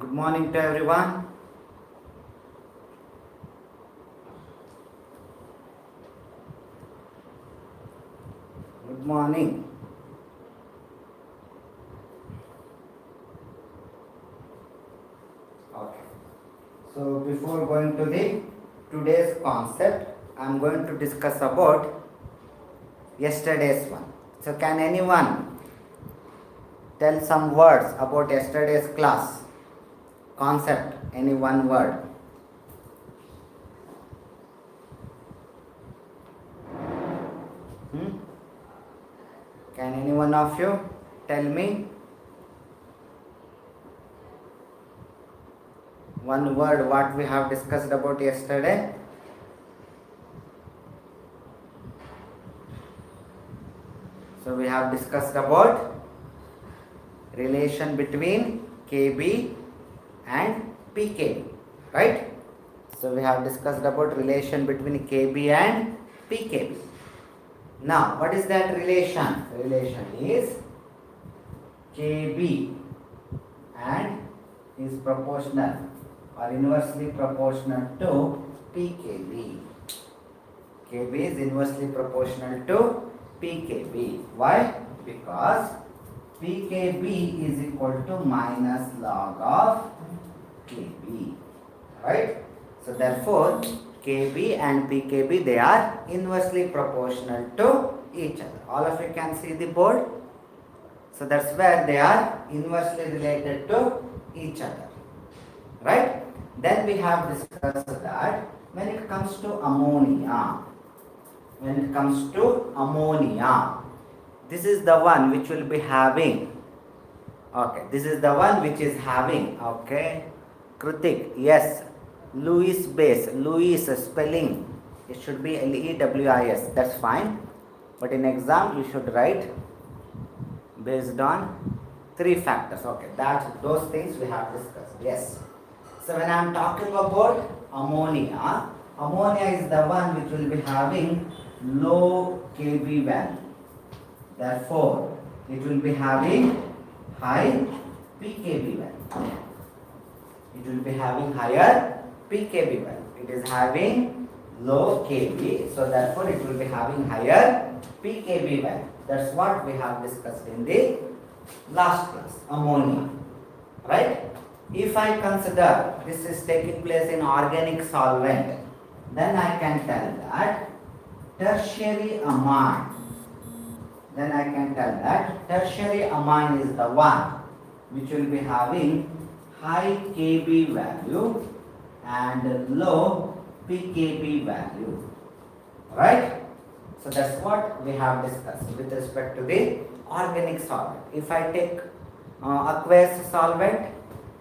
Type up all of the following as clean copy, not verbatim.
Good morning to everyone. Good morning. Okay. So before going to the today's concept, I am going to discuss about yesterday's one. So can anyone tell some words about yesterday's class? Concept, any one word. Can any one of you tell me one word what we have discussed about yesterday? So we have discussed about relation between KB and PKB, right? So we have discussed about relation between KB and PKB. Now, what is that relation? Relation is KB and is proportional or inversely proportional to PKB. KB is inversely proportional to PKB. Why? Because PKB is equal to minus log of KB, right? So therefore, KB and PKB, they are inversely proportional to each other. All of you can see the board. So that's where they are inversely related to each other, right? Then we have discussed that when it comes to ammonia, this is the one which will be having, this is the one which is having, Kritik, yes, Lewis base, Lewis spelling, it should be Lewis, that's fine. But in exam you should write based on 3 factors, those things we have discussed, yes. So when I am talking about ammonia, ammonia is the one which will be having low Kb value. Therefore, it will be having high pKb value. It will be having higher pKb value. It is having low Kb, so therefore it will be having higher pKb value. That's what we have discussed in the last class, ammonia, right? If I consider this is taking place in organic solvent, then I can tell that tertiary amine. Then I can tell that tertiary amine is the one which will be having high Kb value and low pKb value, right? So that's what we have discussed with respect to the organic solvent. If I take aqueous solvent,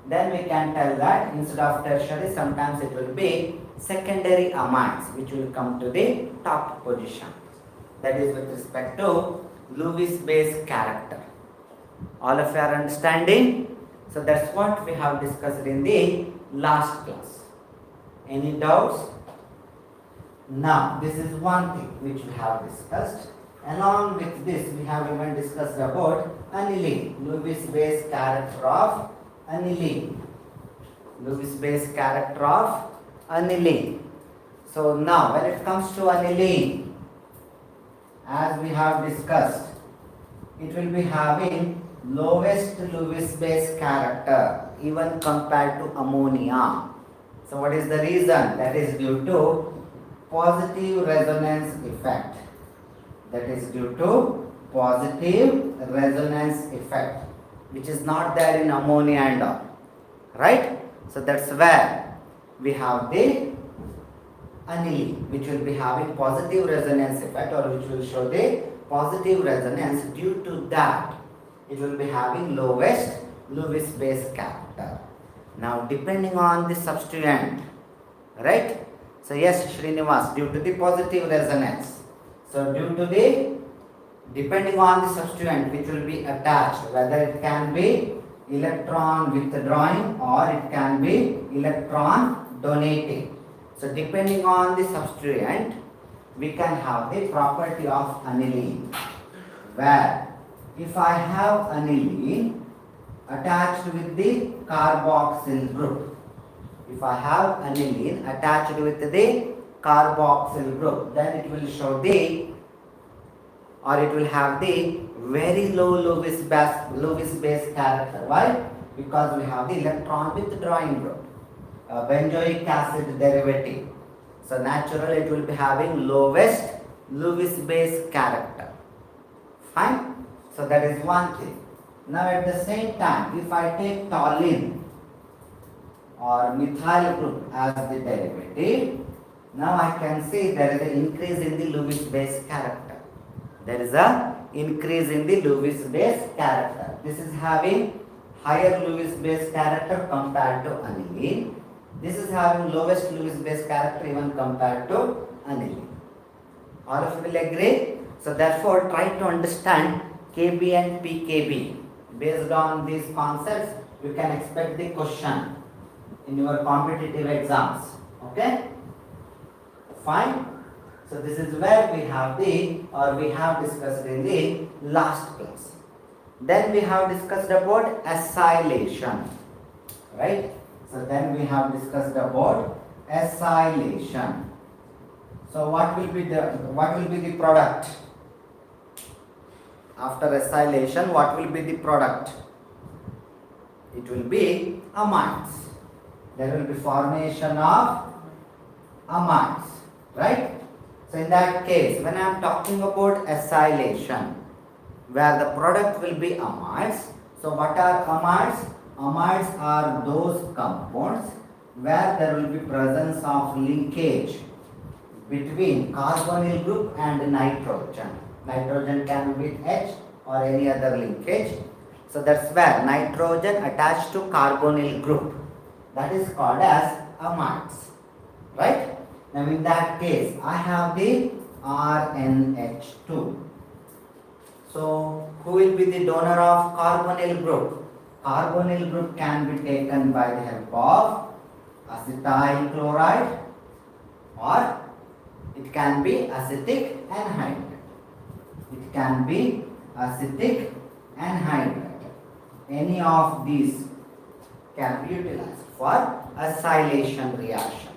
then we can tell that instead of tertiary, sometimes it will be secondary amines which will come to the top position. That is with respect to Lewis base character. All of you are understanding? So that's what we have discussed in the last class. Any doubts? Now, this is one thing which we have discussed. Along with this, we have even discussed about aniline, Lewis base character of aniline. Lewis base character of aniline. So now, when it comes to aniline, as we have discussed, it will be having lowest Lewis base character even compared to ammonia. So what is the reason? That is due to positive resonance effect. That is due to positive resonance effect, which is not there in ammonia and all, right? So that's where we have the aniline, which will be having positive resonance effect, or which will show the positive resonance. Due to that, it will be having lowest Lewis base character. Now, depending on the substituent, right? So yes, Srinivas, due to the positive resonance. So due to the, depending on the substituent which will be attached, whether it can be electron withdrawing or it can be electron donating. So depending on the substituent, we can have the property of aniline, where if I have aniline, attached with the carboxyl group. If I have aniline attached with the carboxyl group, then it will show the, or it will have the very low Lewis base character. Why? Because we have the electron withdrawing group, benzoic acid derivative. So naturally it will be having lowest Lewis base character. Fine. So that is one thing. Now at the same time, if I take toluene or methyl group as the derivative, now I can see there is an increase in the Lewis base character. There is a increase in the Lewis base character. This is having higher Lewis base character compared to aniline. This is having lowest Lewis base character even compared to aniline. All of you will agree? So therefore try to understand Kb and pKb. Based on these concepts, you can expect the question in your competitive exams. Okay? Fine. So this is where we have we have discussed in the last class. Then we have discussed about acylation. Right? So then we have discussed about acylation. So what will be the product? After acylation, what will be the product? It will be amines. There will be formation of amines, right? So in that case, when I am talking about acylation, where the product will be amines, so what are amines? Amines are those compounds where there will be presence of linkage between carbonyl group and nitrogen. Nitrogen can be with H or any other linkage. So that's where nitrogen attached to carbonyl group. That is called as amines. Right? Now in that case, I have the RNH2. So who will be the donor of carbonyl group? Carbonyl group can be taken by the help of acetyl chloride, or it can be acetic anhydride. It can be acetic anhydride. Any of these can be utilized for acylation reaction.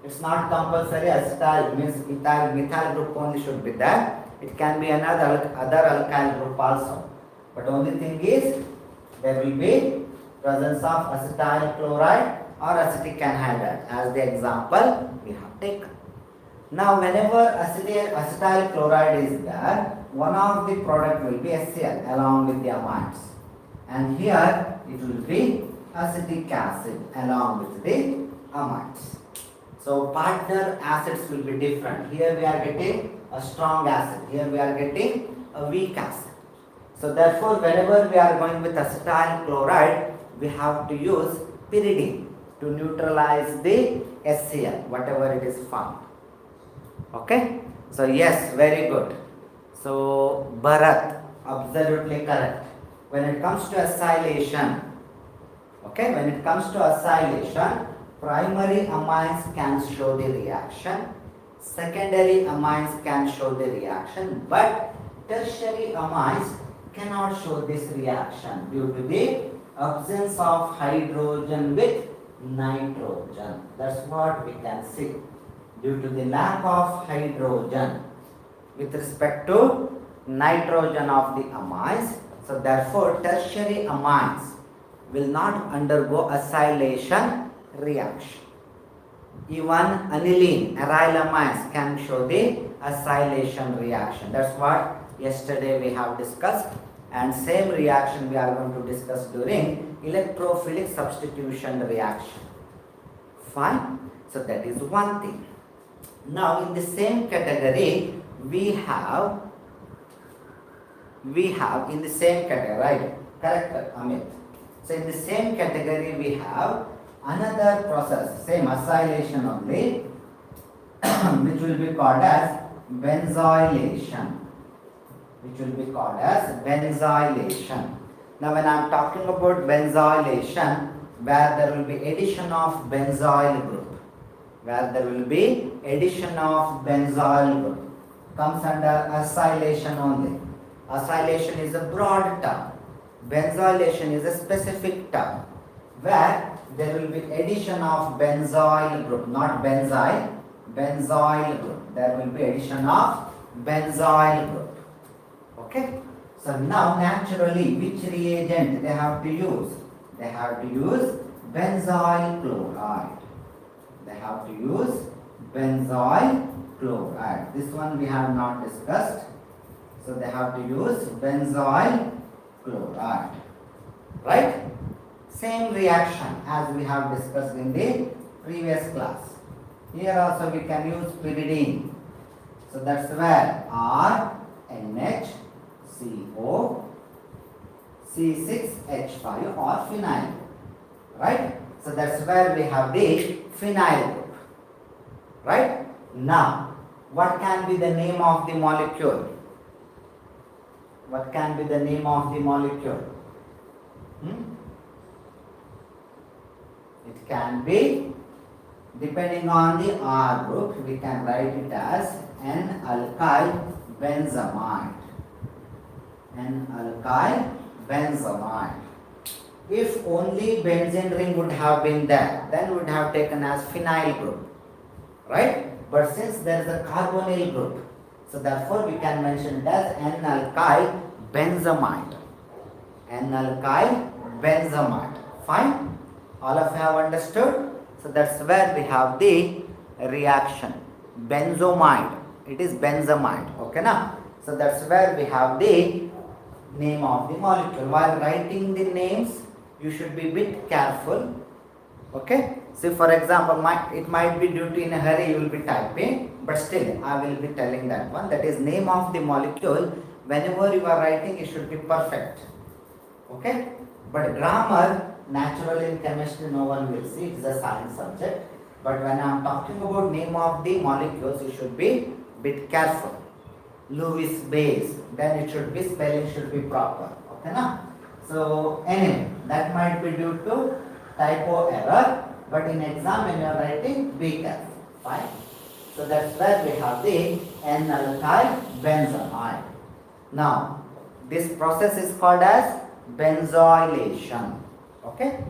It's not compulsory acetyl means methyl group only should be there. It can be another alkyl group also. But only thing is there will be presence of acetyl chloride or acetic anhydride as the example we have taken. Now whenever acetyl chloride is there, one of the product will be HCl along with the amines, and here it will be acetic acid along with the amines. So partner acids will be different. Here we are getting a strong acid, here we are getting a weak acid. So therefore whenever we are going with acetyl chloride, we have to use pyridine to neutralize the HCl, whatever it is found. Okay? So yes, very good. So Bharat, absolutely correct. When it comes to acylation, okay, when it comes to acylation, primary amines can show the reaction, secondary amines can show the reaction, but tertiary amines cannot show this reaction due to the absence of hydrogen with nitrogen. That's what we can see. Due to the lack of hydrogen with respect to nitrogen of the amines, so therefore tertiary amines will not undergo acylation reaction. Even aniline, aryl amines can show the acylation reaction. That's what yesterday we have discussed, and same reaction we are going to discuss during electrophilic substitution reaction. Fine. So that is one thing. Now in the same category we have in the same category, right? Correct, Amit. So in the same category we have another process, same acylation only, which will be called as benzylation. Now when I am talking about benzylation, where there will be addition of benzyl group, comes under acylation only. Acylation is a broad term. Benzylation is a specific term where there will be addition of benzyl group, not benzyl, benzyl group. There will be addition of benzyl group. Okay. So now naturally, which reagent they have to use? They have to use benzyl chloride. They have to use benzyl chloride. This one we have not discussed. So they have to use benzyl chloride. Right? Same reaction as we have discussed in the previous class. Here also we can use pyridine. So that's where RNHCO C6H5 or phenyl. Right? So that's where we have the phenyl group. Right? Now, what can be the name of the molecule? What can be the name of the molecule? It can be, depending on the R group, we can write it as N-alkyl benzamide. N-alkyl benzamide. If only benzene ring would have been there, then we would have taken as phenyl group. Right? But since there is a carbonyl group, so therefore we can mention it as N-alkyl benzamide. N-alkyl benzamide. Fine? All of you have understood? So that's where we have the reaction. Benzomide. It is benzamide. Okay na? So that's where we have the name of the molecule. While writing the names, you should be a bit careful. Okay? So for example, it might be due to in a hurry you will be typing, but still I will be telling that one. That is name of the molecule. Whenever you are writing, it should be perfect. Okay? But grammar, naturally in chemistry no one will see, it is a science subject. But when I am talking about name of the molecules, you should be a bit careful. Lewis base, then it should be, spelling should be proper. Okay na? So anyway, that might be due to typo error, but in exam when you are writing, be careful. Fine. So that's where we have the N-alkyl benzamide. Now, this process is called as benzylation. Okay?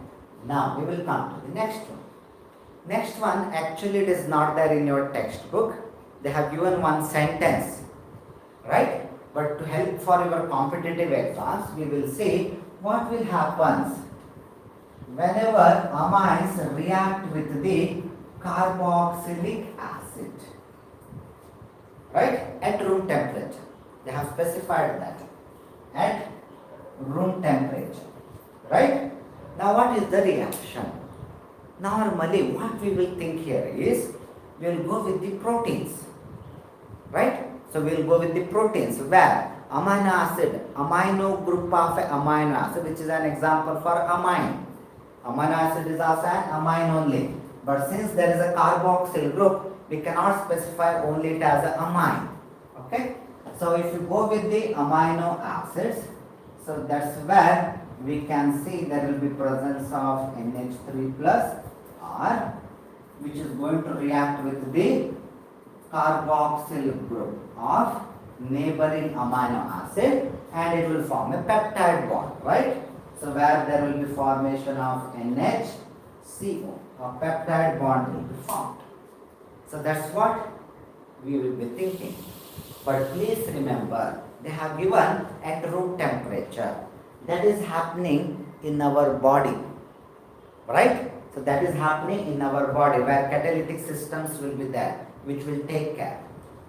Now, we will come to the next one. Next one, actually it is not there in your textbook. They have given one sentence. Right? But to help for your competitive exams, we will see what will happen whenever amines react with the carboxylic acid. Right? At room temperature. They have specified that. At room temperature. Right? Now what is the reaction? Normally what we will think here is, we will go with the proteins. Right? So we will go with the proteins where amino acid, amino group of amino acid, which is an example for amine. Amino acid is also an amine only. But since there is a carboxyl group, we cannot specify only it as an amine. Okay? So if you go with the amino acids, so that's where we can see there will be presence of NH3 plus R, which is going to react with the carboxyl group of neighboring amino acid, and it will form a peptide bond, right? So where there will be formation of NHCO, a peptide bond will be formed. So that's what we will be thinking. But please remember, they have given at room temperature. That is happening in our body, right? So that is happening in our body where catalytic systems will be there, which will take care.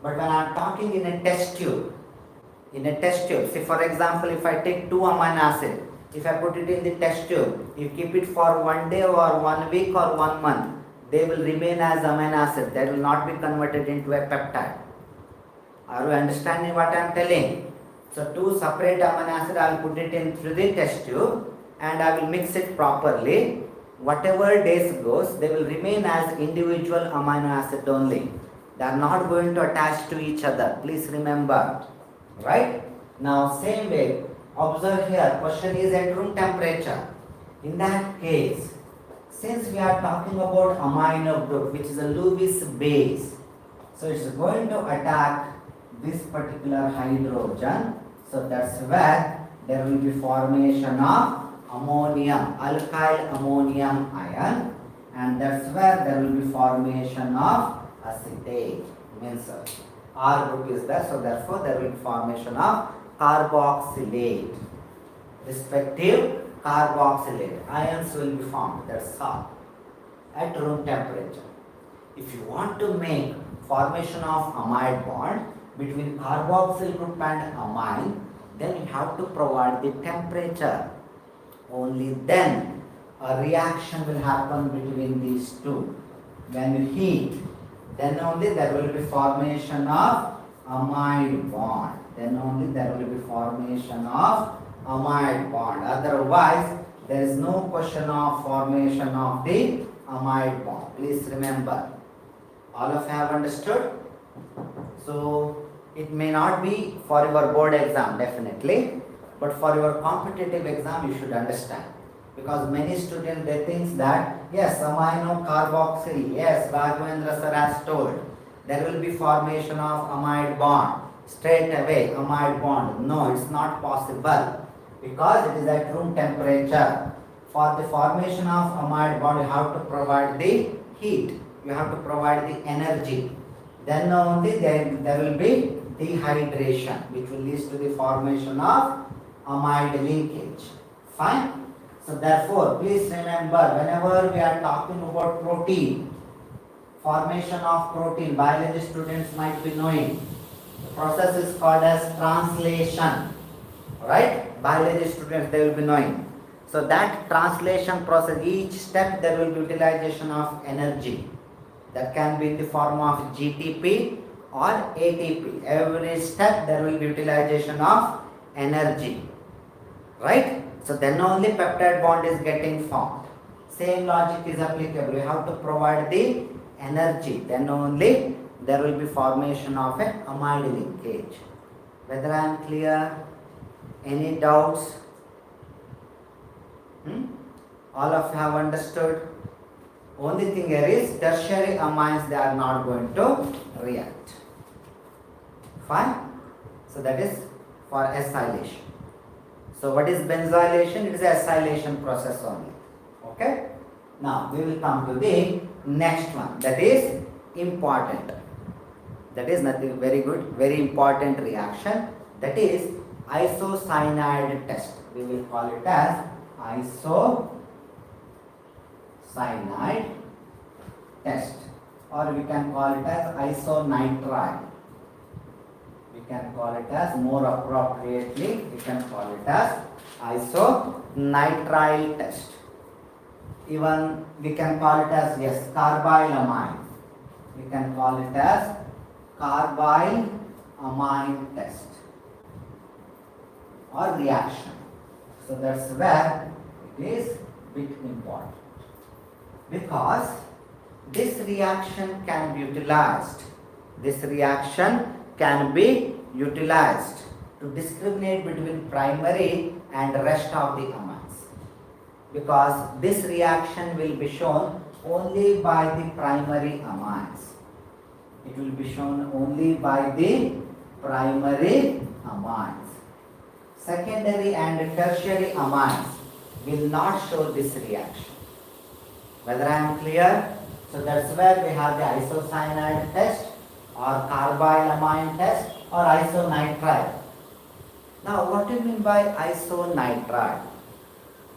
But when I am talking in a test tube, say for example, if I take 2 amino acid, if I put it in the test tube, you keep it for 1 day or 1 week or 1 month, they will remain as amino acid. They will not be converted into a peptide. Are you understanding what I am telling? So 2 separate amino acid, I will put it in through the test tube and I will mix it properly. Whatever days goes, they will remain as individual amino acid only. They are not going to attach to each other. Please remember. Right? Now same way, observe here, question is at room temperature. In that case, since we are talking about amino group, which is a Lewis base, so it's going to attack this particular hydrogen. So that's where there will be formation of ammonium, alkyl ammonium ion, and that's where there will be formation of acetate. Means R group is there, so therefore there will be formation of carboxylate. Respective carboxylate ions will be formed. That's all at room temperature. If you want to make formation of amide bond between carboxyl group and amine, then you have to provide the temperature. Only then a reaction will happen between these two. When you heat, then only there will be formation of amide bond. Then only there will be formation of amide bond. Otherwise, there is no question of formation of the amide bond. Please remember. All of you have understood? So, it may not be for your board exam definitely, but for your competitive exam you should understand. Because many students they think that yes, amino carboxyl, yes, Raghavendra sir has told there will be formation of amide bond straight away, amide bond. No, it's not possible because it is at room temperature. For the formation of amide bond, you have to provide the heat, you have to provide the energy. Then only there will be dehydration, which will lead to the formation of amide linkage. Fine. So therefore, please remember, whenever we are talking about protein, formation of protein, biology students might be knowing, the process is called as translation. Right? Biology students, they will be knowing. So that translation process, each step there will be utilization of energy. That can be in the form of GTP or ATP. Every step there will be utilization of energy. Right? So then only peptide bond is getting formed. Same logic is applicable. You have to provide the energy. Then only there will be formation of an amide linkage. Whether I am clear? Any doubts? All of you have understood? Only thing here is tertiary amines, they are not going to react. Fine? So that is for acylation. So what is benzylation? It is an acylation process only. Okay? Now we will come to the next one. That is important. That is nothing very good, very important reaction. That is isocyanide test. We will call it as isocyanide test, or we can call it as isonitrile. We can call it as, more appropriately, we can call it as isonitrile test. Even we can call it as, yes, carbylamine. We can call it as carbylamine test or reaction. So that's where it is bit important, because this reaction can be utilized. This reaction can be utilized to discriminate between primary and rest of the amines, because this reaction will be shown only by the primary amines. It will be shown only by the primary amines. Secondary and tertiary amines will not show this reaction. Whether I am clear? So that's where we have the isocyanide test or carbylamine test or isonitrile. Now what do you mean by isonitrile?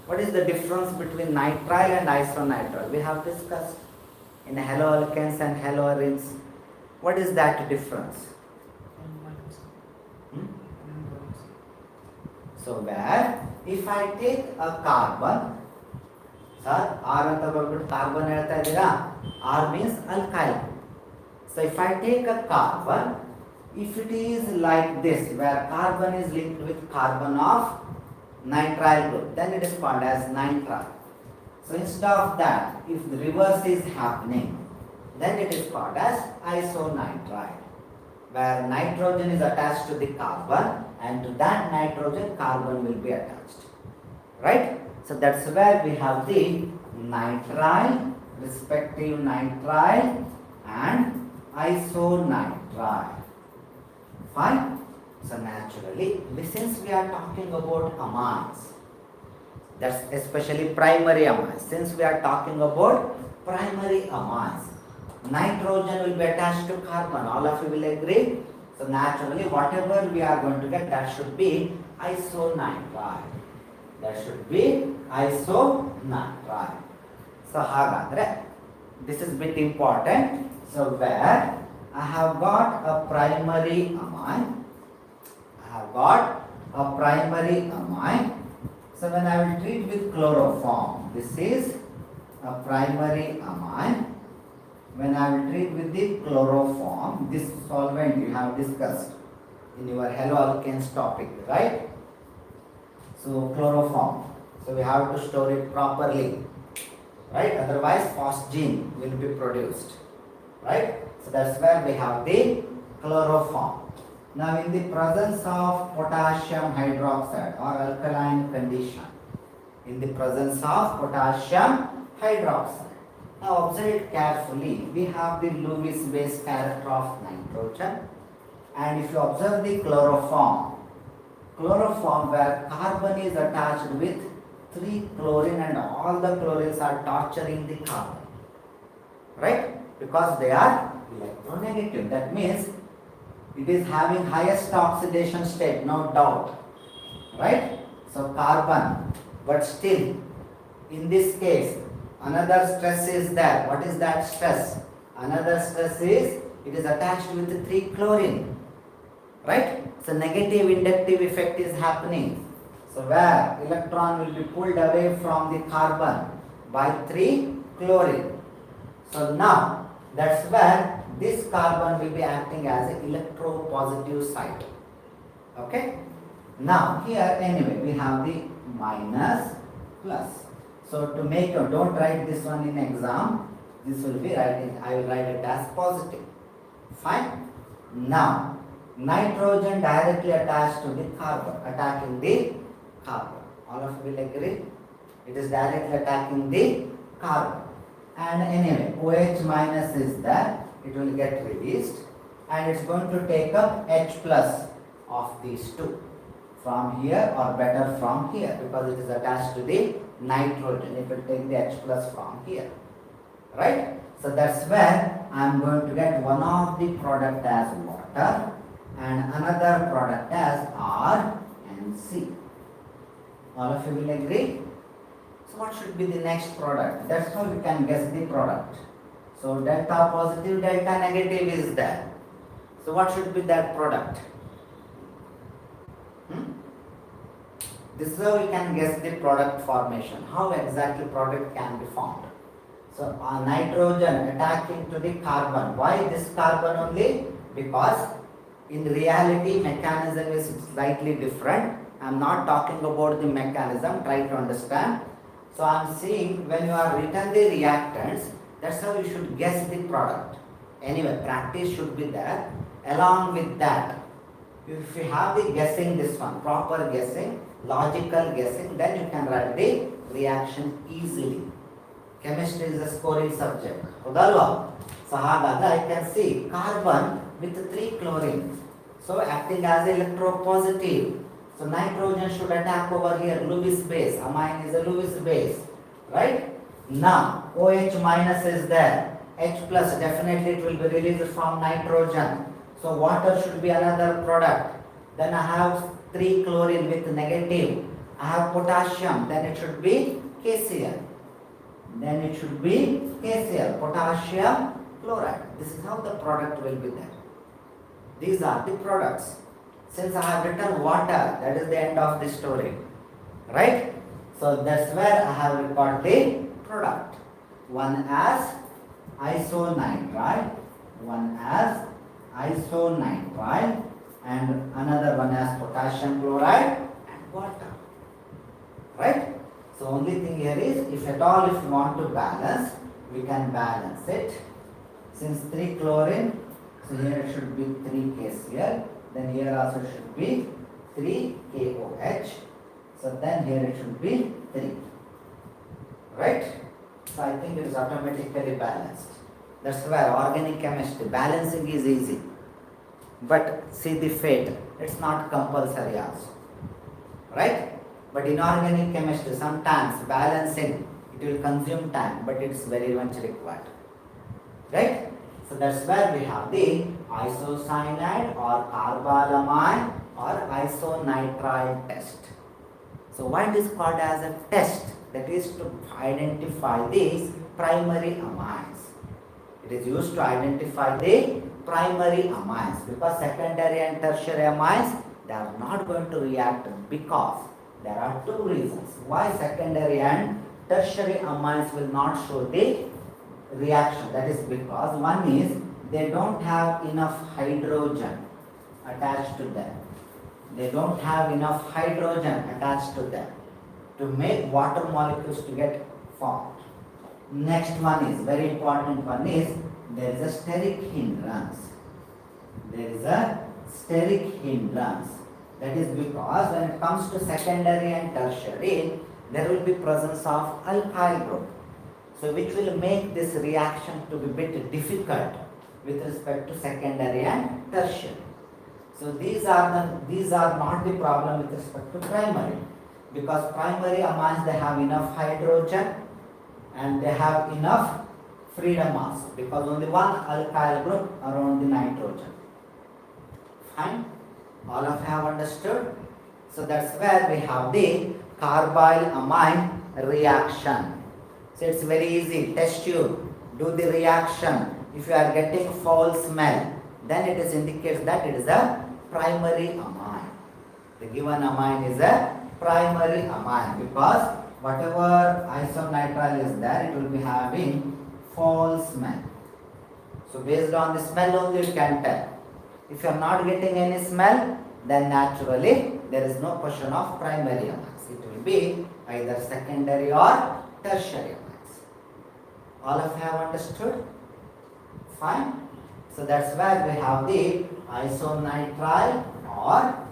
What is the difference between nitrile and isonitrile? We have discussed in haloalkanes and haloarenes. What is that difference? So where if I take a carbon, sir, R anta barbiಟ್ಟು carbon ಹೇಳ್ತಾ ಇದ್ದೀರಾ? R means alkyl. So if I take a carbon, if it is like this, where carbon is linked with carbon of nitrile group, then it is called as nitrile. So instead of that, if the reverse is happening, then it is called as isonitrile, where nitrogen is attached to the carbon, and to that nitrogen carbon will be attached. Right? So that's where we have the nitrile, respective nitrile and isonitrile. Fine? So naturally, since we are talking about amines, that's especially primary amines. Since we are talking about primary amines, nitrogen will be attached to carbon. All of you will agree? So naturally, whatever we are going to get, that should be isonitride. That should be isonitride. So hagadre, this is bit important. So where I have got a primary amine, So when I will treat with chloroform, this is a primary amine. When I will treat with the chloroform, this solvent you have discussed in your haloalkanes topic, right? So chloroform. So we have to store it properly, right? Otherwise phosgene will be produced, right? So that's where we have the chloroform. Now in the presence of potassium hydroxide or alkaline condition, now observe it carefully. We have the Lewis base character of nitrogen, and if you observe the chloroform where carbon is attached with 3 chlorine and all the chlorines are torturing the carbon, right? Because they are electronegative. That means it is having highest oxidation state, no doubt, right? So carbon, but still in this case another stress is there. What is that stress? Another stress is it is attached with 3 chlorine, right? So negative inductive effect is happening. So where electron will be pulled away from the carbon by 3 chlorine. So now that's where this carbon will be acting as an electropositive site. Okay? Now here anyway we have the minus plus. So to make your, don't write this one in exam, this will be writing, I will write it as positive. Fine? Now nitrogen directly attached to the carbon, attacking the carbon. All of you will agree? It is directly attacking the carbon. And anyway, OH minus is there, it will get released and it's going to take up H plus of these two from here, or better from here, because it is attached to the nitrogen. It will take the H plus from here, right? So that's where I am going to get one of the product as water and another product as R and C. All of you will agree? So what should be the next product? That's how we can guess the product. So delta positive, delta negative is there. So what should be that product? This is how we can guess the product formation. How exactly product can be formed? So nitrogen attacking to the carbon. Why this carbon only? Because in reality mechanism is slightly different. I am not talking about the mechanism, try to understand. So I am seeing when you are written the reactants, that's how you should guess the product. Anyway, practice should be there. Along with that, if you have the guessing, this one, proper guessing, logical guessing, then you can write the reaction easily. Chemistry is a scoring subject. Hudalva. So I can see carbon with 3 chlorine. So acting as electropositive. So nitrogen should attack over here, Lewis base. Amine is a Lewis base, right? Now OH minus is there. H plus definitely it will be released from nitrogen. So water should be another product. Then I have 3 chlorine with negative. I have potassium. Then it should be KCl. Potassium chloride. This is how the product will be there. These are the products. Since I have written water, that is the end of the story, right? So that's where I have got the product. One as isonitride, and another one as potassium chloride and water, right? So only thing here is, if at all if you want to balance, we can balance it. Since 3 chlorine, so here it should be 3 KCl. Then here also should be 3 KOH. So then here it should be 3. Right? So I think it is automatically balanced. That's why organic chemistry, balancing is easy. But see the fate. it's not compulsory also. Right? But inorganic chemistry, sometimes balancing, it will consume time, but it's very much required. Right? So that's where we have the isocyanide or carbalamine or isonitrile test. So why it is called as a test? That is to identify the primary amines. It is used to identify the primary amines, because secondary and tertiary amines, they are not going to react, because there are two reasons why secondary and tertiary amines will not show the reaction. That is because one is they don't have enough hydrogen attached to them. They don't have enough hydrogen attached to them to make water molecules to get formed. Next one is, very important one is, there is a steric hindrance. There is a steric hindrance. That is because when it comes to secondary and tertiary, there will be presence of alkyl group. So which will make this reaction to be bit difficult with respect to secondary and tertiary. So these are not the problem with respect to primary, because primary amines, they have enough hydrogen and they have enough freedom also, because only one alkyl group around the nitrogen. Fine? All of you have understood? So that's where we have the carbyl amine reaction. So it's very easy. Test tube, do the reaction. If you are getting foul smell, then it is indicates that it is a primary amine. The given amine is a primary amine, because whatever isonitrile is there, it will be having foul smell. So based on the smell only you can tell. If you are not getting any smell, then naturally there is no question of primary amines. It will be either secondary or tertiary amines. All of you have understood? Fine. So that's where we have the isonitrile or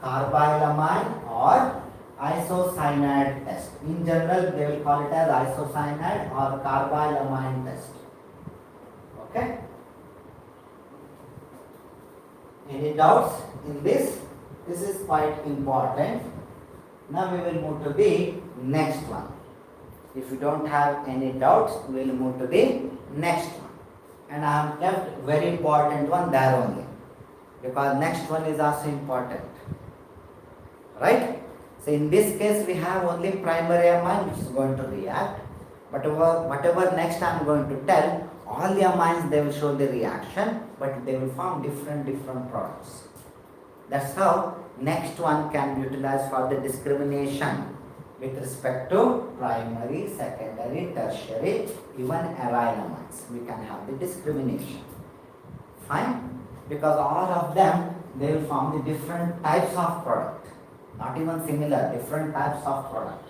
carbylamine or isocyanide test. In general, they will call it as isocyanide or carbylamine test. Okay? Any doubts in this? This is quite important. Now we will move to the next one. If you don't have any doubts, we will move to the next one. And I have kept very important one there only, because next one is also important. Right? So in this case, we have only primary amine which is going to react. But whatever next I am going to tell, all the amines, they will show the reaction, but they will form different products. That's how next one can be utilized for the discrimination with respect to primary, secondary, tertiary, even aryl amines. We can have the discrimination. Fine? Because all of them, they will form the different types of product. Not even similar, different types of product.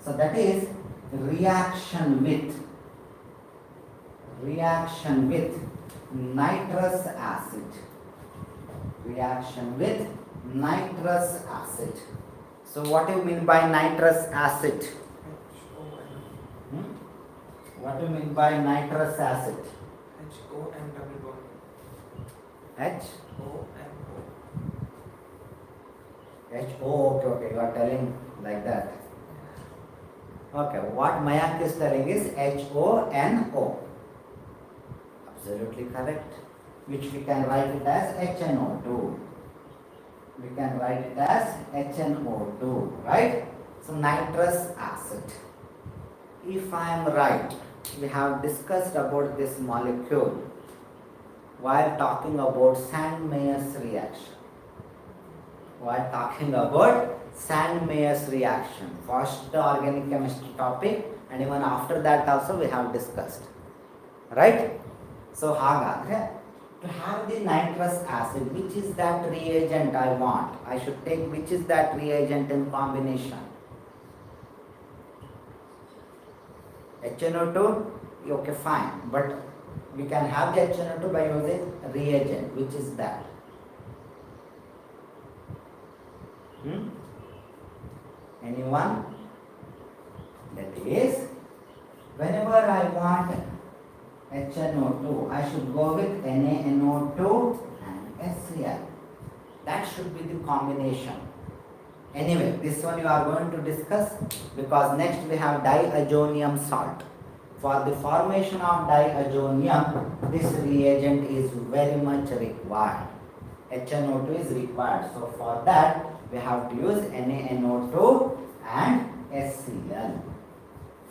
So that is reaction with nitrous acid. Reaction with nitrous acid. So what do you mean by nitrous acid? What do you mean by nitrous acid? HON double bond. Okay, you are telling like that. Okay, what Mayank is telling is HONO. Absolutely correct. Which we can write it as HNO2. We can write it as HNO2, right? So nitrous acid. If I am right, we have discussed about this molecule while talking about Sandmeyer's reaction. While talking about Sandmeyer's reaction, first organic chemistry topic, and even after that also we have discussed. Right? So ಹಾಗಾದ್ರೆ to have the nitrous acid, which is that reagent I want? I should take which is that reagent in combination? HNO2? Okay, fine. But we can have the HNO2 by using reagent. Which is that? Anyone? That is, whenever I want HNO2, I should go with NaNO2 and HCl. That should be the combination. Anyway, this one you are going to discuss because next we have diazonium salt. For the formation of diazonium, this reagent is very much required. HNO2 is required. So for that, we have to use NaNO2 and HCl.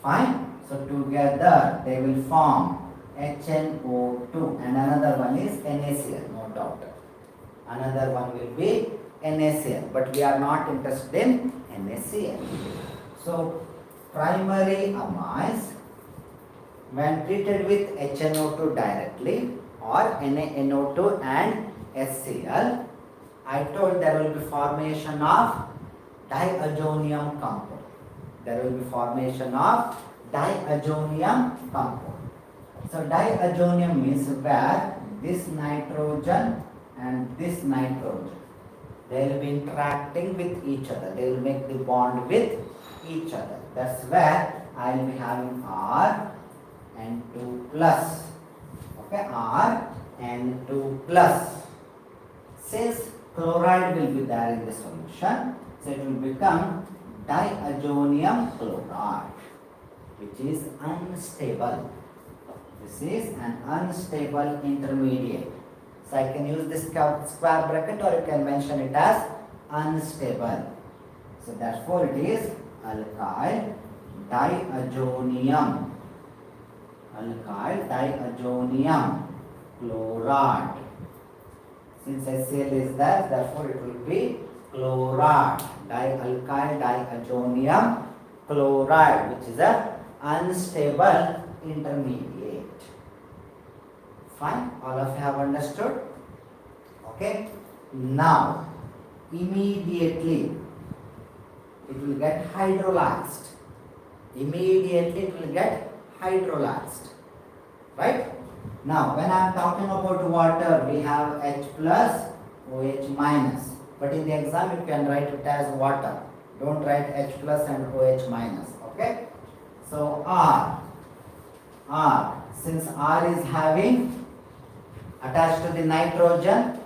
Fine. So together they will form HNO2 and another one is NaCl, no doubt. Another one will be NaCl, but we are not interested in NaCl. So primary amines, when treated with HNO2 directly or NaNO2 and HCl, I told there will be formation of diazonium compound. There will be formation of diazonium compound. So diazonium means where this nitrogen and this nitrogen, they will be interacting with each other. They will make the bond with each other. That's where I will be having R and 2 plus. Okay, R and 2 plus. Since chloride will be there in the solution, so it will become diazonium chloride, which is unstable. This is an unstable intermediate. So I can use this square bracket or you can mention it as unstable. So therefore it is alkyl diazonium. Alkyl diazonium chloride. Since HCl is there, therefore it will be chloride. Alkyl diazonium chloride, which is a unstable intermediate. Fine, all of you have understood? Okay. Now, immediately it will get hydrolyzed. Immediately it will get hydrolyzed. Right? Now, when I am talking about water, we have H plus, OH minus. But in the exam, you can write it as water. Don't write H plus and OH minus. Okay? So, R. Since R is having attached to the nitrogen,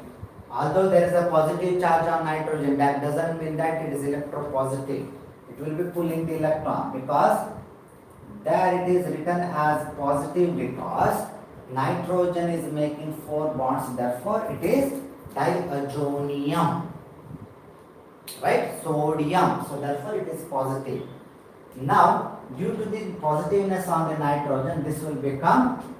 although there is a positive charge on nitrogen, that doesn't mean that it is electropositive. It will be pulling the electron because there it is written as positive because nitrogen is making 4 bonds, therefore it is diazonium, right? Sodium, so therefore it is positive. Now, due to the positiveness on the nitrogen, this will become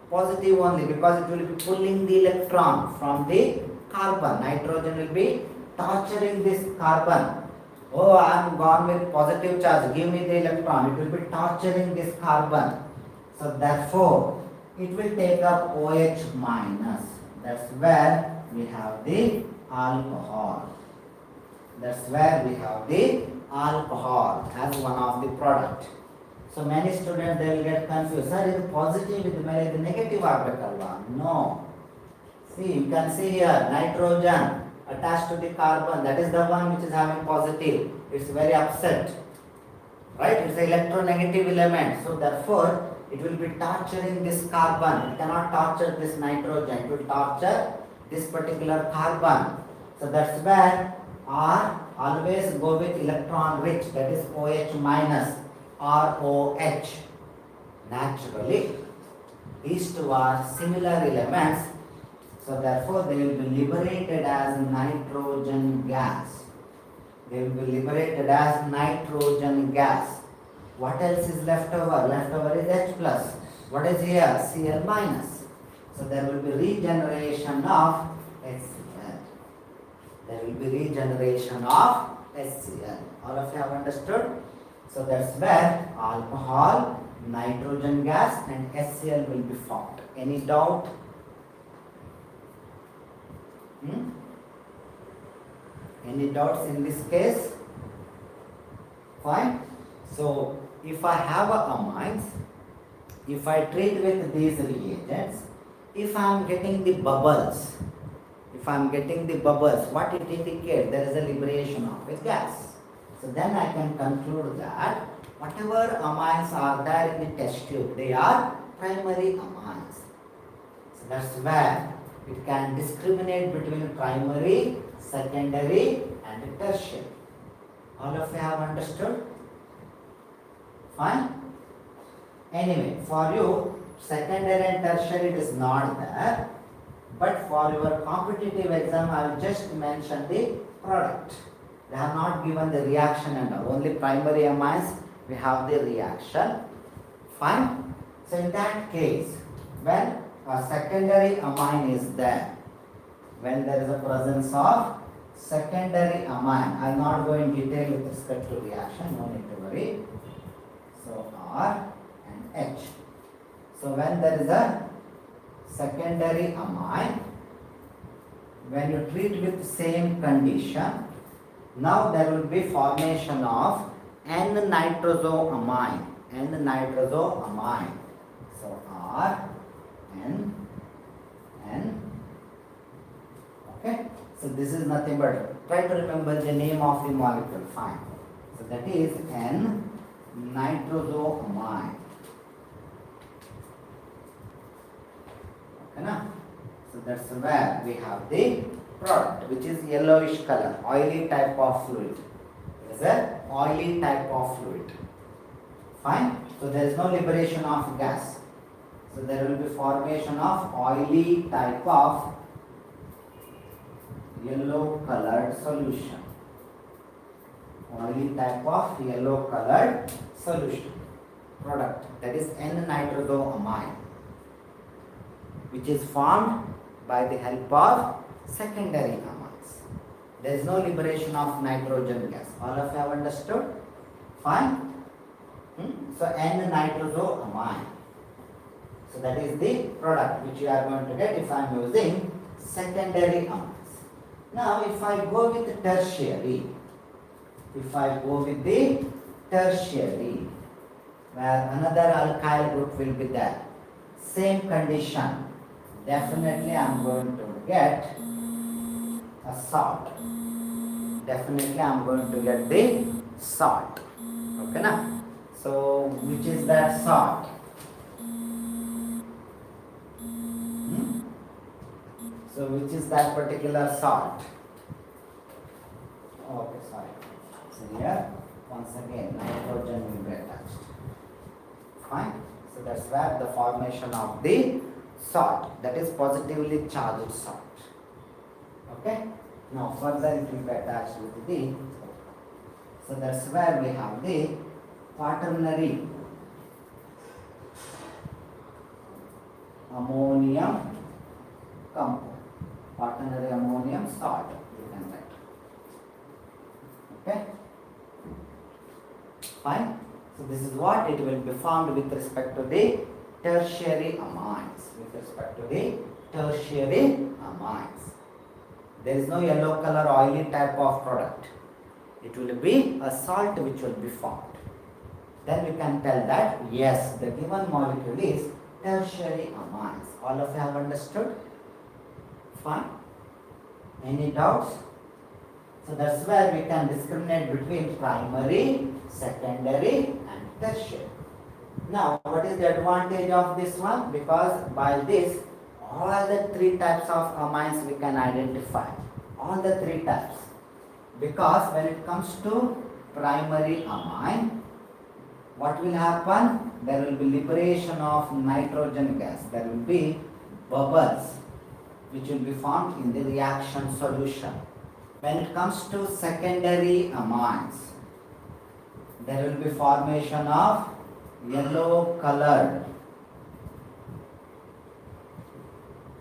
positive only because it will be pulling the electron from the carbon. Nitrogen will be torturing this carbon. Oh, I am gone with positive charge, give me the electron. It will be torturing this carbon. So therefore, it will take up OH minus. That's where we have the alcohol. That's where we have the alcohol as one of the product. So many students, they will get confused. Sir, is it positive with the negative orbital? No. See, you can see here nitrogen attached to the carbon. That is the one which is having positive. It's very upset. Right? It's an electronegative element. So therefore, it will be torturing this carbon. It cannot torture this nitrogen. It will torture this particular carbon. So that's where R always go with electron rich. That is OH minus. ROH. Naturally, these two are similar elements, so therefore they will be liberated as nitrogen gas. They will be liberated as nitrogen gas. What else is left over? Left over is H plus. What is here? Cl minus. So there will be regeneration of HCl. There will be regeneration of HCl. All of you have understood? So that's where alcohol, nitrogen gas and HCl will be formed. Any doubt? Any doubts in this case? Fine. So if I have amines, if I treat with these reagents, if I am getting the bubbles, what it indicates? There is a liberation of a gas. So then I can conclude that whatever amines are there in the test tube, they are primary amines. So that's where It can discriminate between primary, secondary and tertiary. All of you have understood? Fine? Anyway, for you, secondary and tertiary it is not there. But for your competitive exam, I will just mention the product. They have not given the reaction and all. Only primary amines, we have the reaction. Fine? So in that case, when a secondary amine is there, when there is a presence of secondary amine, I am not going in detail with respect to reaction, no need to worry. So R and H. So when there is a secondary amine, when you treat with same condition, now there will be formation of N-nitrozoamine. N-nitrozoamine. So R, N, N. Okay. So this is nothing but, try to remember the name of the molecule. Fine. So that is N-nitrozoamine. Okay, na? So that's where we have the product, which is yellowish color, oily type of fluid. It is a oily type of fluid. Fine. So there is no liberation of gas. So there will be formation of oily type of yellow colored solution. Oily type of yellow colored solution. Product, that is N-nitrozoamine, which is formed by the help of secondary amines. There is no liberation of nitrogen gas. All of you have understood? Fine. So N-nitrozoamine. So that is the product which you are going to get if I am using secondary amines. Now if I go with tertiary, where another alkyl group will be there, same condition, definitely I am going to get a salt. Definitely I am going to get the salt. Okay, na? So which is that salt? So which is that particular salt? Okay, sorry. So here once again nitrogen will be attached. Fine. So that's where the formation of the salt, that is positively charged salt. Okay. Now further it will be attached with the, so that's where we have the quaternary ammonium compound. Quaternary ammonium salt, you can write. Okay. Fine. So this is what it will be formed with respect to the tertiary amines. There is no yellow color oily type of product. It will be a salt which will be formed. Then we can tell that yes, the given molecule is tertiary amines. All of you have understood? Fine. Any doubts? So that's where we can discriminate between primary, secondary and tertiary. Now what is the advantage of this one? Because by this all the three types of amines we can identify. All the three types. Because when it comes to primary amine, what will happen? There will be liberation of nitrogen gas. There will be bubbles which will be formed in the reaction solution. When it comes to secondary amines, there will be formation of yellow colored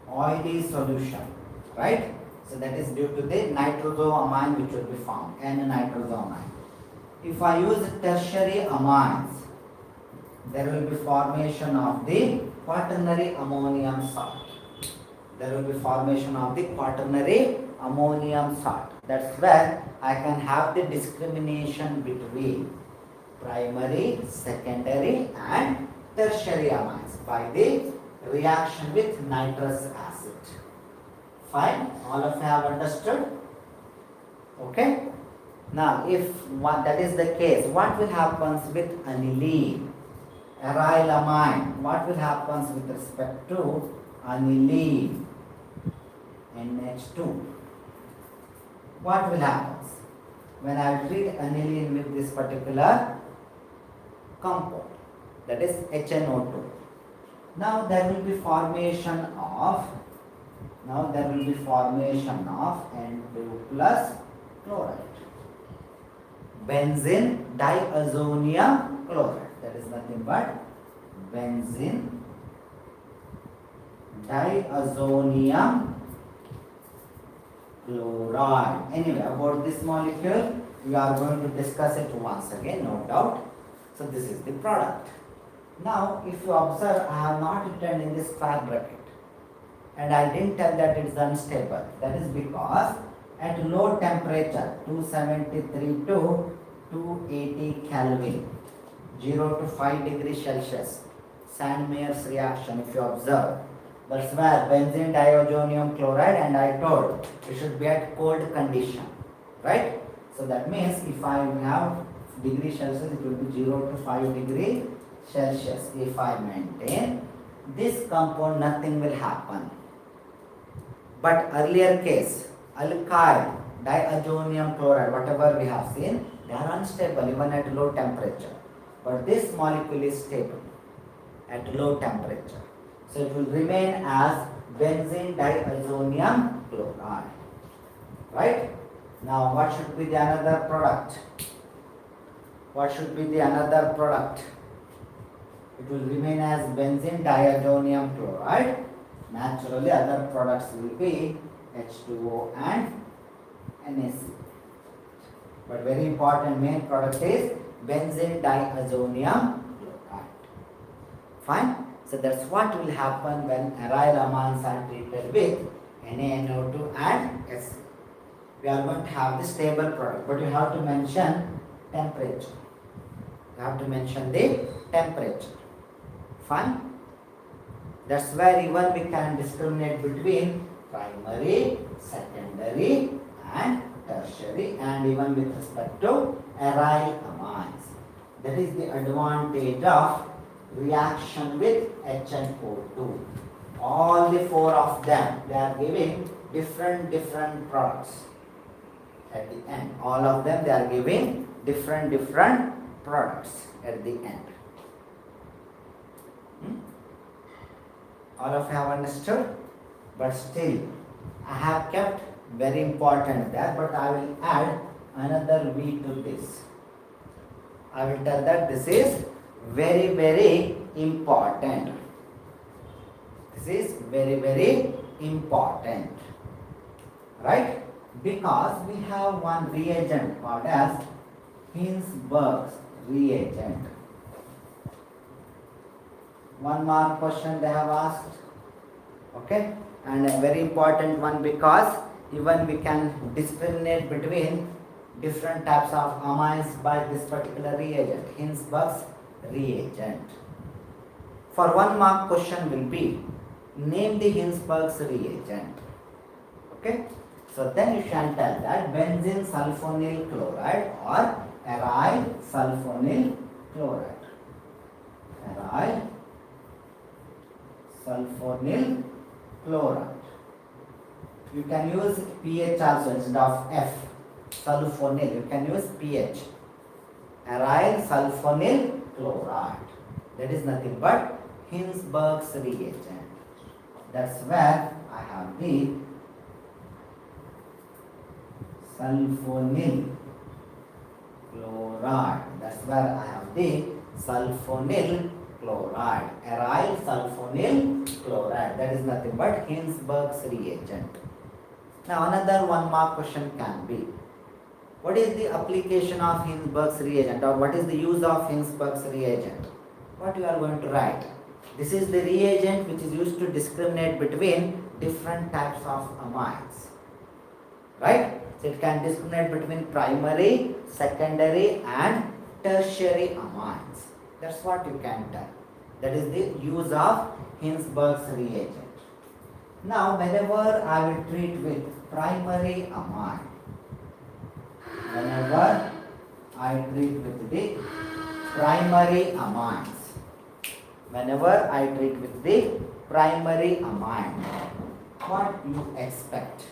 oily solution, right? So that is due to the nitrozoamine which will be formed, N-nitrozoamine. If I use tertiary amines, there will be formation of the quaternary ammonium salt. There will be formation of the quaternary ammonium salt. That's where I can have the discrimination between primary, secondary and tertiary amines by the reaction with nitrous acid. Fine, all of you have understood? Okay. Now if that is the case, what will happen with aniline, aryl amine? What will happen with respect to aniline? NH2. What will happen when I treat aniline with this particular compound, that is HNO2? Now there will be formation of N2 plus chloride, benzene diazonium chloride. That is nothing but benzene diazonium chloride. Anyway, about this molecule we are going to discuss it once again, no doubt. So this is the product. Now if you observe, I have not written in this square bracket and I didn't tell that it is unstable. That is because at low temperature 273 to 280 Kelvin, 0 to 5 degrees Celsius, Sandmeyer's reaction, if you observe, that's where benzene diazonium chloride, and I told it should be at cold condition, right? So that means if I have degree Celsius, it will be 0 to 5 degree Celsius. If I maintain this compound, nothing will happen. But earlier case, alkyl diazonium chloride, whatever we have seen, they are unstable even at low temperature. But this molecule is stable at low temperature. So it will remain as benzene diazonium chloride. Right? Now what should be the another product? What should be the another product? It will remain as benzene diazonium chloride. Naturally other products will be H2O and NaC. But very important main product is benzene diazonium chloride. Fine? So that's what will happen when aryl amines are treated with NaNO2 and Sc. We are going to have the stable product, but you have to mention temperature. You have to mention the temperature. Fine? That's where even we can discriminate between primary, secondary and tertiary, and even with respect to aryl amines. That is the advantage of reaction with HNO2. All the four of them, they are giving different products at the end. All of them, they are giving different products at the end. All of you have understood? But still, I have kept very important there, but I will add another V to this. I will tell that this is very important. This is very important. Right? Because we have one reagent called as Hinsberg's reagent. One mark question they have asked. Okay? And a very important one, because even we can discriminate between different types of amines by this particular reagent, Hinsberg's reagent. For 1 mark question will be, name the Hinsberg's reagent. Okay? So then you shall tell that benzene sulfonyl chloride or aryl sulfonyl chloride. Aryl sulfonyl chloride. You can use pH also instead of F. Sulfonyl, you can use pH. Aryl sulfonyl chloride. That is nothing but Hinsberg's reagent. That's where I have the sulfonyl chloride. That's where I have the sulfonyl chloride. Aryl sulfonyl chloride. That is nothing but Hinsberg's reagent. Now another 1 mark question can be, what is the application of Hinsberg's reagent, or what is the use of Hinsberg's reagent? What you are going to write? This is the reagent which is used to discriminate between different types of amines. Right? So it can discriminate between primary, secondary and tertiary amines. That's what you can tell. That is the use of Hinsberg's reagent. Now whenever I will treat with primary amine, whenever I treat with the primary amines, whenever I treat with the primary amine, what you expect?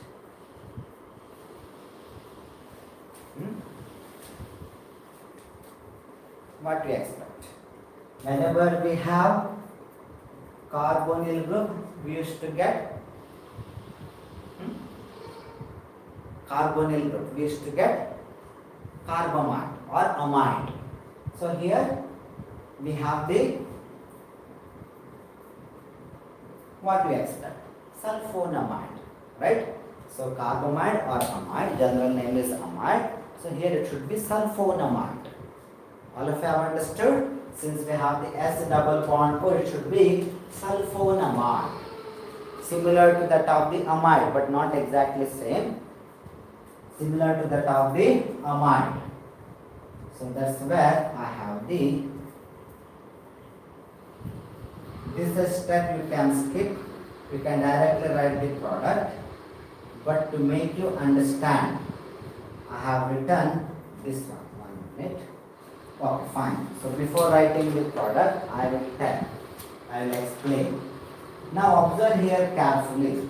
What we expect? Whenever we have carbonyl group, we used to get carbonyl group. We used to get carbamide or amide. So here we have the what we expect? Sulfonamide, right? So carbamide or amide, general name is amide. So here it should be sulfonamide. All of you have understood? Since we have the S double bond O, it should be sulfonamide. Similar to that of the amide, but not exactly same. Similar to that of the amide. So that's where I have the. This is a step you can skip. You can directly write the product. But to make you understand, I have written this one. 1 minute. Okay, fine. So before writing the product, I will explain. Now observe here carefully.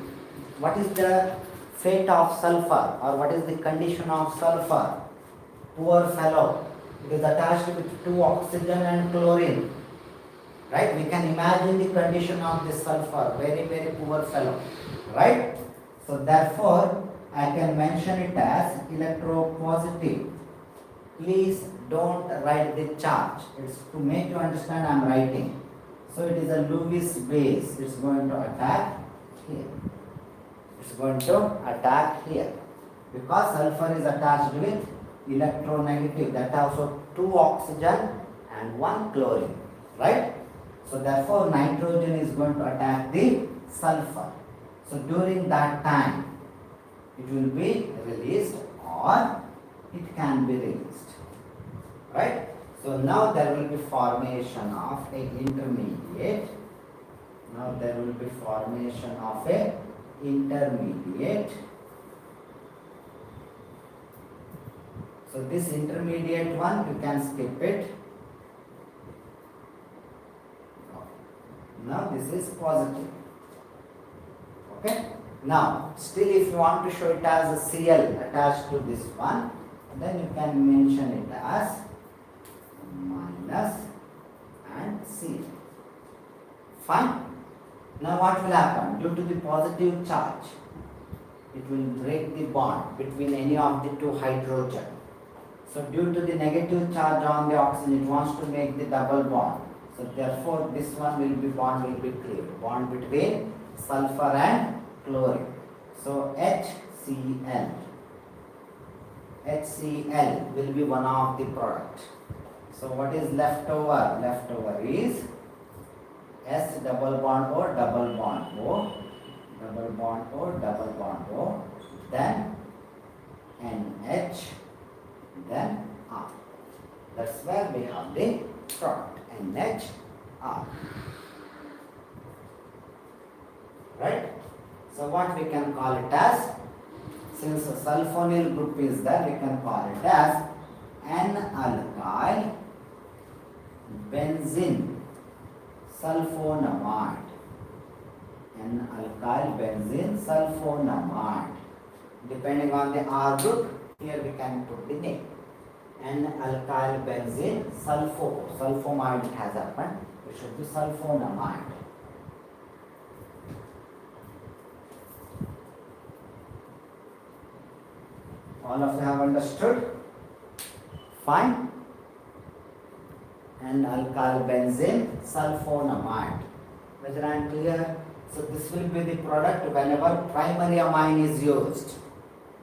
What is the fate of sulfur, or what is the condition of sulfur? Poor fellow. It is attached with 2 oxygen and chlorine. Right? We can imagine the condition of this sulfur. Very, very poor fellow. Right? So therefore, I can mention it as electropositive. Please don't write the charge. It's to make you understand I am writing. So it is a Lewis base. It's going to attack here. It's going to attack here. Because sulfur is attached with electronegative. That also 2 oxygen and 1 chlorine. Right? So therefore nitrogen is going to attack the sulfur. So during that time it will be released or it can be released. Right? So now there will be formation of a intermediate. Now there will be formation of a intermediate. So this intermediate one you can skip it. Now this is positive. Okay. Now still if you want to show it as a Cl attached to this one, then you can mention it as minus and Cl. Fine. Now what will happen? Due to the positive charge, it will break the bond between any of the 2 hydrogen. So due to the negative charge on the oxygen, it wants to make the double bond. So therefore this one will be cleared. Bond between sulfur and chlorine. So HCl. HCl will be one of the product. So what is left over? Left over is S double bond O, double bond O, double bond O, double bond O, then NH, then R. That's where we have the product. NHR. Right? So what we can call it as, since a sulfonyl group is there, we can call it as N-alkyl benzene sulfonamide. N-alkyl benzene sulfonamide. Depending on the R group, here we can put the name. N-alkyl benzene sulfomide it has happened. It should be sulfonamide. All of you have understood? Fine. N-alkyl benzene sulfonamide. Whether I am clear? So this will be the product whenever primary amine is used.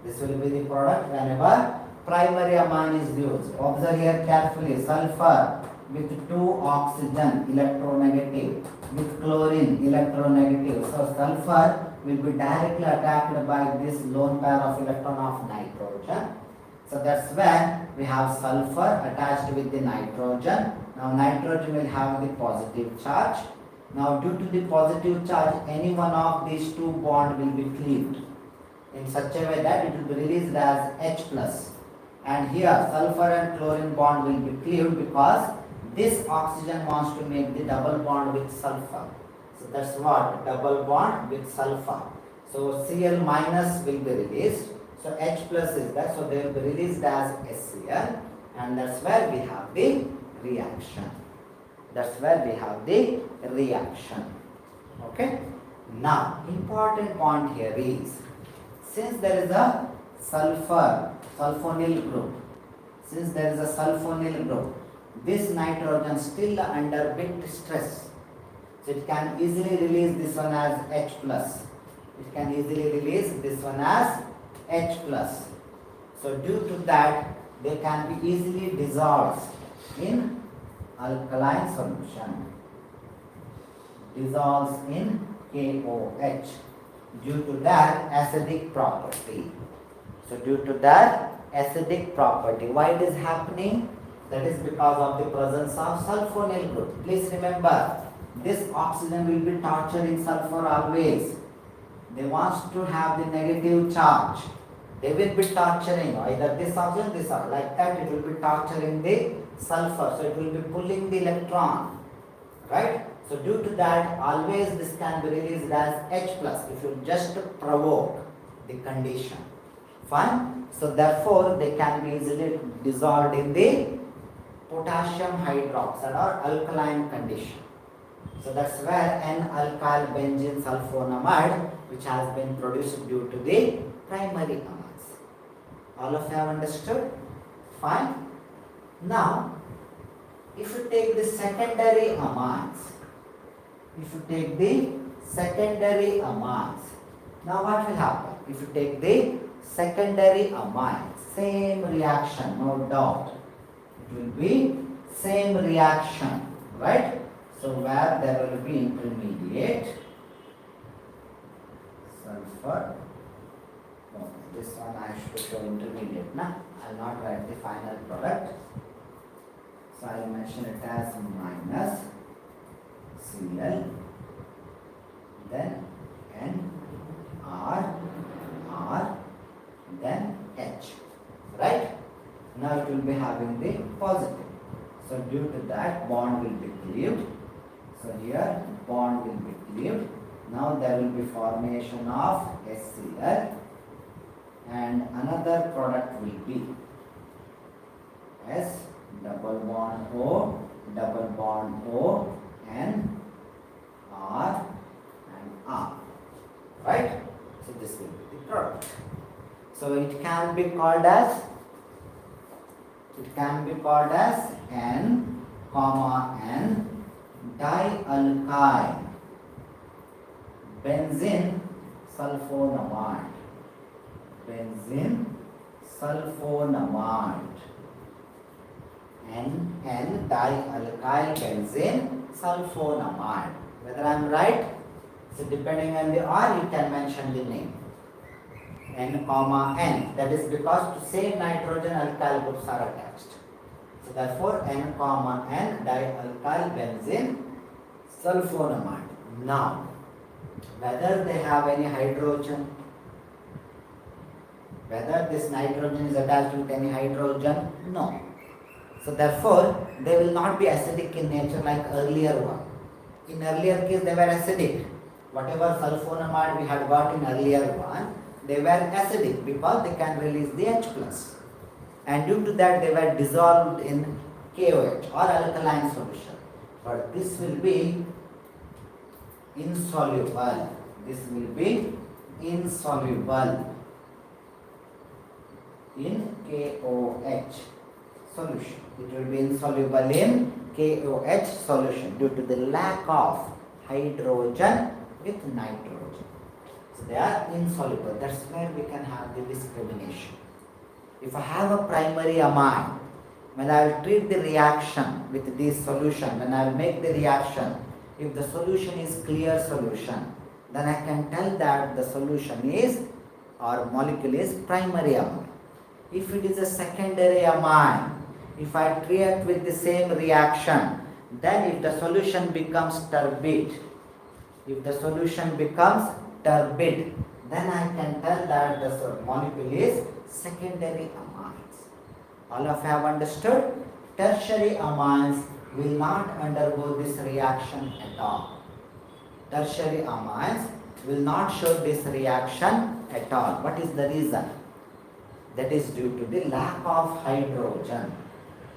This will be the product whenever primary amine is used. Observe here carefully. Sulfur with 2 oxygen electronegative, with chlorine electronegative. So sulfur will be directly attacked by this lone pair of electron of nitrogen. So that's where we have sulfur attached with the nitrogen. Now nitrogen will have the positive charge. Now due to the positive charge, any one of these 2 bonds will be cleaved in such a way that it will be released as H plus. And here sulfur and chlorine bond will be cleaved because this oxygen wants to make the double bond with sulfur. So that's what double bond with sulfur. So Cl minus will be released. So H plus is there. So they will be released as HCl, and that's where we have the reaction. That's where we have the reaction. Okay. Now, important point here is, since there is a sulfonyl group, this nitrogen still under bit stress. So it can easily release this one as H plus. It can easily release this one as H plus. So due to that, they can be easily dissolved in alkaline solution. Dissolves in KOH due to that acidic property. So due to that acidic property, why it is happening? That is because of the presence of sulfonyl group. Please remember, this oxygen will be torturing sulfur always. They want to have the negative charge. They will be torturing either this oxygen, like that. It will be torturing the sulfur. So it will be pulling the electron, right? So due to that, always this can be released as H plus if you just provoke the condition. Fine. So therefore, they can be easily dissolved in the potassium hydroxide or alkaline condition. So that's where N-alkyl benzene sulfonamide, which has been produced due to the primary amines. All of you have understood? Fine. Now, if you take the secondary amines, now what will happen? If you take the secondary amines, same reaction, no doubt. It will be same reaction, right? So where there will be intermediate sulfur. No, this one I should show intermediate. Nah, I will not write the final product. So I will mention it as minus Cl, then N, R, then H, right? Now it will be having the positive. So due to that, bond will be cleaved. So here bond will be cleaved. Now there will be formation of HCl, and another product will be S double bond O, N, R and R, right? So this will be the product. So it can be called as N, N dialkyl benzene sulfonamide. N dialkyl benzene sulfonamide. Whether I am right? So depending on the R, you can mention the name. N, N. That is because to same nitrogen alkyl groups are attached. So therefore N, N dialkyl benzene sulfonamide. Now, whether they have any hydrogen, whether this nitrogen is attached with any hydrogen, no. So therefore, they will not be acidic in nature like earlier one. In earlier case, they were acidic. Whatever sulfonamide we had got in earlier one, they were acidic because they can release the H plus. And due to that, they were dissolved in KOH or alkaline solution. But this will be insoluble. This will be insoluble in KOH solution. It will be insoluble in KOH solution due to the lack of hydrogen with nitrogen. So they are insoluble. That's where we can have the discrimination. If I have a primary amine, when I will treat the reaction with this solution, when I will make the reaction, if the solution is clear solution, then I can tell that the solution is or molecule is primary amine. If it is a secondary amine, if I treat with the same reaction, then if the solution becomes turbid, then I can tell that the molecule is secondary amines. All of you have understood? Tertiary amines will not undergo this reaction at all. Tertiary amines will not show this reaction at all. What is the reason? That is due to the lack of hydrogen.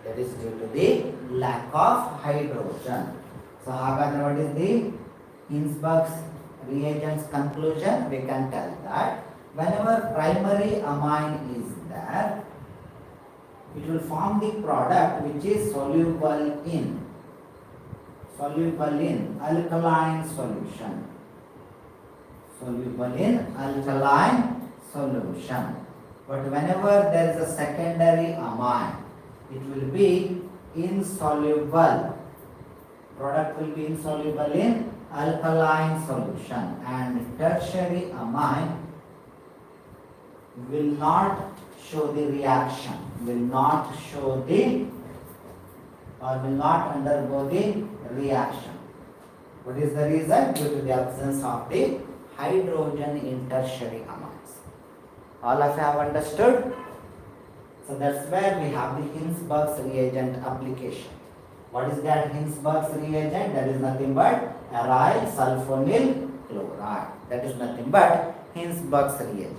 That is due to the lack of hydrogen. So, Hagadra, what is the Hinsberg's reagent's conclusion? We can tell that whenever primary amine is there, it will form the product which is soluble in alkaline solution. Soluble in alkaline solution. But whenever there is a secondary amine, it will be insoluble. Product will be insoluble in alkaline solution, and tertiary amine will not show the reaction, will not show the or will not undergo the reaction. What is the reason? Due to the absence of the hydrogen in tertiary amines. All of you have understood? So that's where we have the Hinsberg's reagent application. What is that Hinsberg's reagent? That is nothing but aryl sulfonyl chloride. That is nothing but Hinsberg's reagent.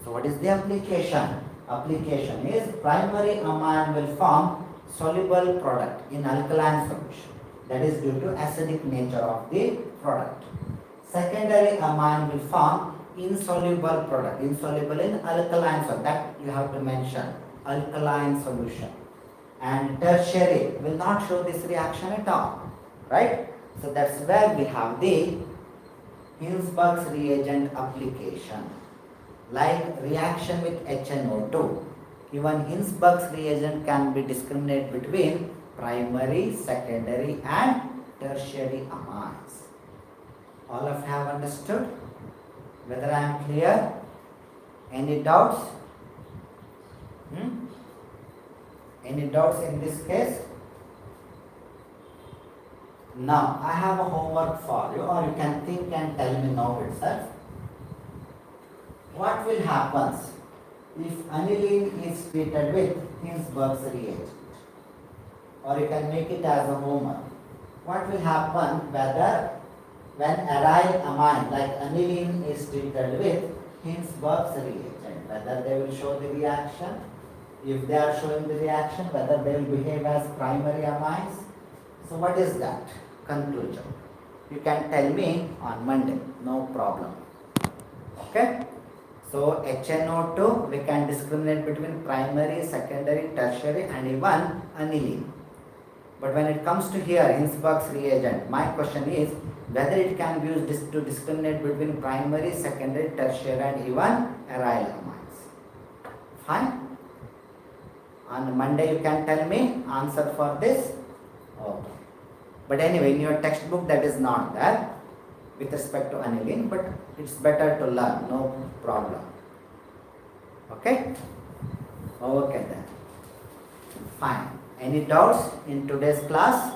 So what is the application? Application is primary amine will form soluble product in alkaline solution. That is due to acidic nature of the product. Secondary amine will form insoluble product, insoluble in alkaline solution. That you have to mention, alkaline solution. And tertiary will not show this reaction at all, right? So that's where we have the Hinsberg's reagent application. Like reaction with HNO2, even Hinsberg's reagent can be discriminate between primary, secondary and tertiary amines. All of you have understood? Whether I am clear? Any doubts? Any doubts in this case? Now, I have a homework for you, or you can think and tell me now itself. What will happen if aniline is treated with Hinsberg's reagent? Or you can make it as a homework. What will happen whether when aryl amine like aniline is treated with Hinsberg's reagent? Whether they will show the reaction? If they are showing the reaction, whether they will behave as primary amines? So what is that conclusion? You can tell me on Monday, no problem. Okay? So HNO2, we can discriminate between primary, secondary, tertiary and even aniline. But when it comes to here, Hinsberg's reagent, my question is whether it can be used to discriminate between primary, secondary, tertiary and even aryl amines. Fine? On Monday you can tell me answer for this. Okay. But anyway, in your textbook that is not there with respect to aniline, but it's better to learn, no problem. Okay? Okay then. Fine. Any doubts in today's class?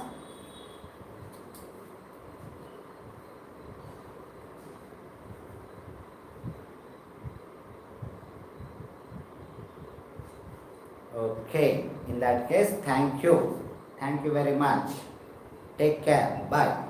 Okay. In that case, thank you. Thank you very much. Take care. Bye.